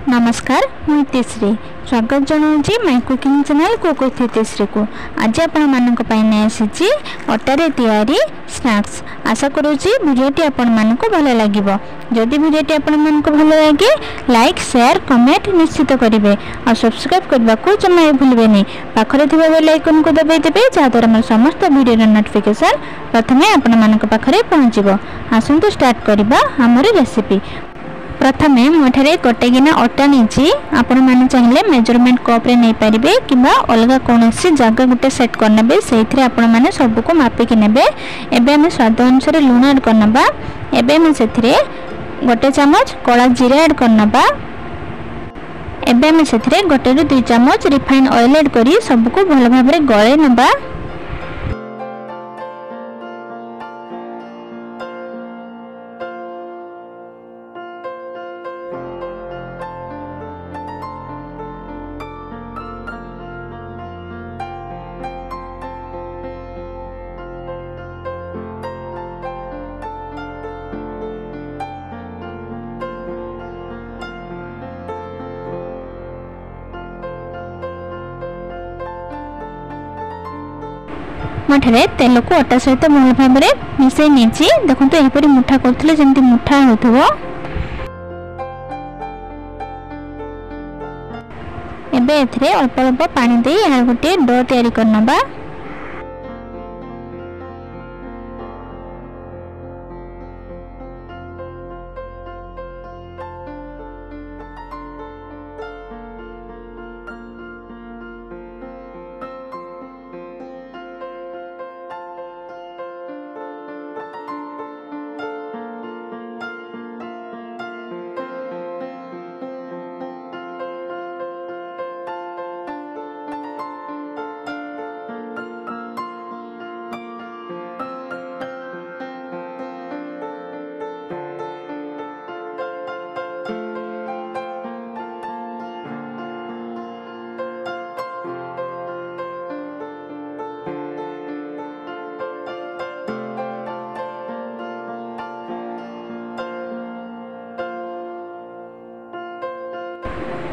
नमस्कार मु हितेश्री स्वागत जनाऊँगी my cooking channel cook with Hiteshree को। आज आपण मानक नहीं आसी अटारे तैयारी स्नैक्स। आशा करुँची भिडियोटी आपण मानक भल लगे। जदि भिडियोटी आपण मानक भल लगे लाइक शेयर कमेंट निश्चित करेंगे और सब्सक्राइब करने को जमा भी भूलें। पाखरे थिबा बेल आइकन को दबाई देवे जहाँद्वारा मोर समस्त भिडियो नोटिफिकेशन प्रथमे आपण मानक पाखरे पहुँचो। आसतु स्टार्ट करबा हमर रेसिपी। प्रथमे मुझे गोटे गिना अटा नहीं आपण मैंने चाहिए मेजरमेंट कप रे नहीं पारे कि अलग कौन जगह गोटे सेट करने से आपण मैंने सबको मापिकी नेबे। एबे हमें स्वाद अनुसार लुण ऐड करना। एबे से गोटे चामच कला जीरा ऐड करना। एबे हमें से गोटे रु 2 चामच रिफाइन ऑयल ऐड करी सबको भल भाव गले नबा। मुठे तेल को अटा सहित भल भाव मिसई नहीं देखो यहपरी मुठा करते जमी मुठा हो। एबे अल्प अल्प पानी दे यहाँ गोटे डो तैयारी करनबा।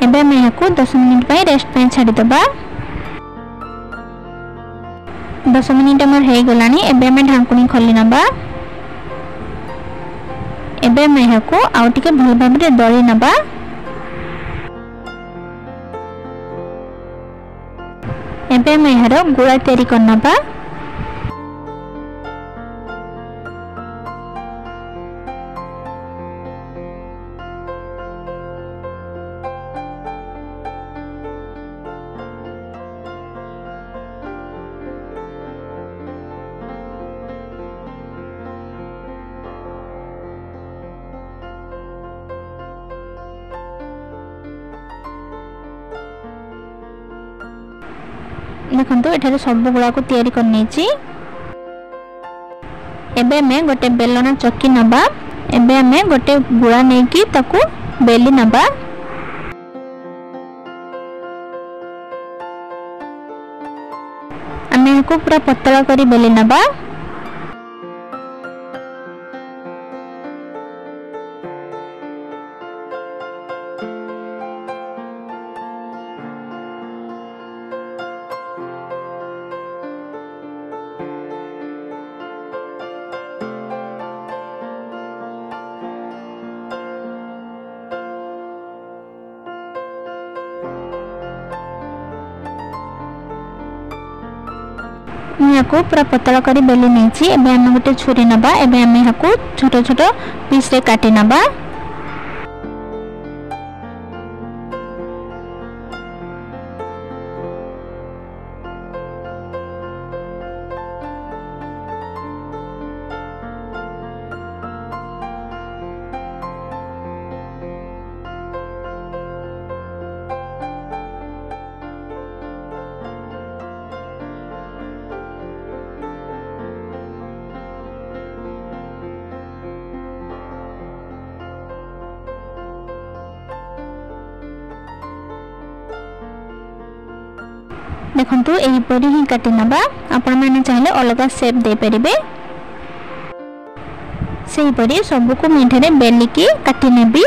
एबे मैं यहाँ को 10 मिनट रेस्ट पे छाड़ीदबा। 10 मिनट मोर हो गलानी। एबे मैं ढांकुनी खोली नबा। एबे मैं यहाँ को आउ टिके भल भाव दली नबा। एबे मैं यहाँ गुड़ा तैयारी करनबा। देखो एठारे सब गुड़ा को तैयारी करनी। एबे मैं गोटे बेलना चक्की नबा। एबे मैं गोटे गुड़ा नहीं कि ताकू बेली नबा। आमे को पूरा पतला करी बेली नबा। यहाँ को पूरा पतला करी बेली नहीं। एबे आम गोटे छुरी नबा। एबे आम यहाँ को छोट छोट पीस रे काटी नबा। देखंतु एही परी ही काटी नबा। आपण माने चाहिले अलग शेप दे परिबे। सेही परी सब को मेठरे बेली की काटी नेबी।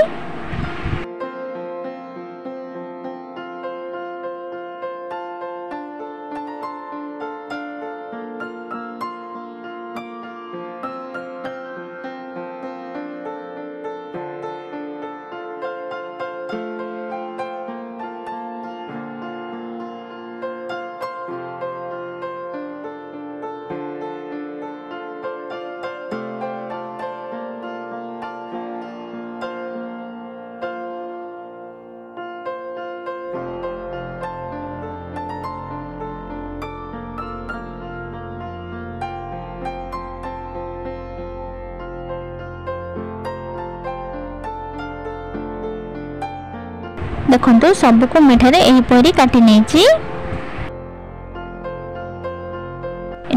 देखो सबको मिठारे एहीपरी काटी नहीं।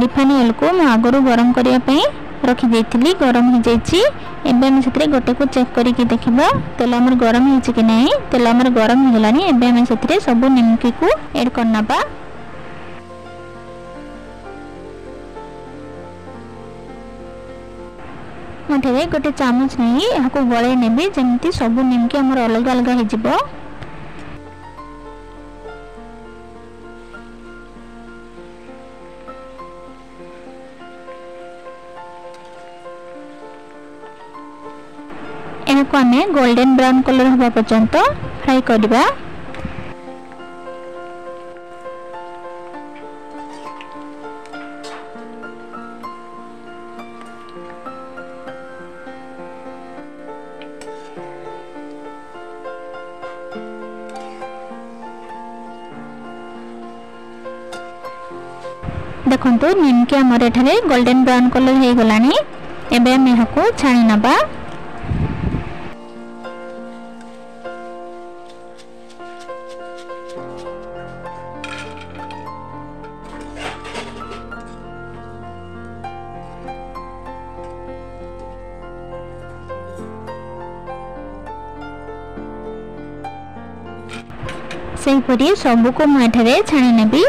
रिफाइन ऑयल को मैं आगु गरम करने रखी गरम हो जाइए। एवं से गोटे को चेक करके देखा तेल आमर गरम हो कि नहीं। तेल आमर गरम हो गलानी। एवं से सब निमकी को ऐड करना। मुझे गोटे चामच नहीं यहाँ गले नेबी जमी सब निमकी आमर अलग अलग हो। यहाँ आम गोल्डन ब्राउन कलर हवा पर्यंत फ्राई करवा। देखो निमकी आमर एठारे गोल्डन ब्राउन कलर हो गलानी। एबे हम यहाँ को छाणी नबा। सेहीपरि सबको मैं एठारे छाणी नेबी।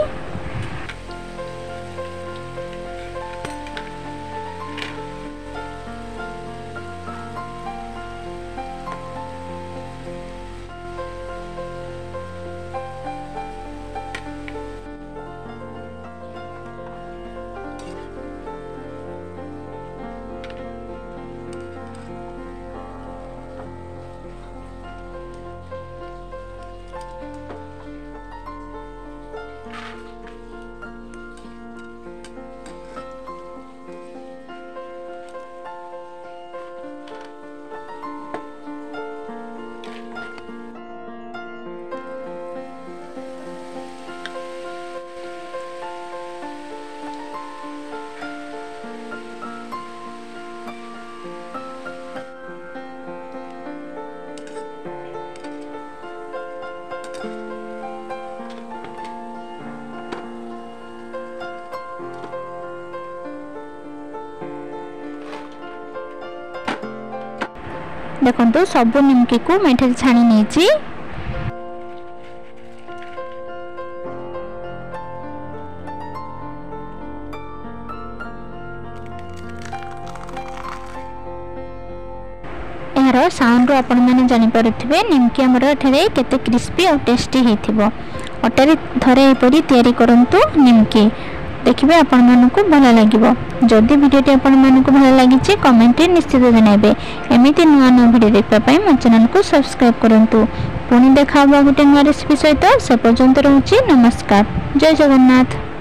देखो सब निमकी को मैं छाणी नहीं। यार साउंड रू आपण मैंने जानीपे निमकी आमर एठारे केते क्रिस्पी और टेस्टी होइथिबो। अटारे थरे एपरी तैयारी करंतु निमकी देखिए आपण मानकु भल लागिबो। जदि वीडियोटी आपण मानकु भल लागिछि कमेंट रे निश्चित जणाइबे। एमिति नुआ नुआ वीडियो देखबा पई मो चैनल को सब्सक्राइब करंतु। पुणी देखा गोटे नुआ रेसिपी सहित से पर्यंत रहउछि। नमस्कार। जय जगन्नाथ।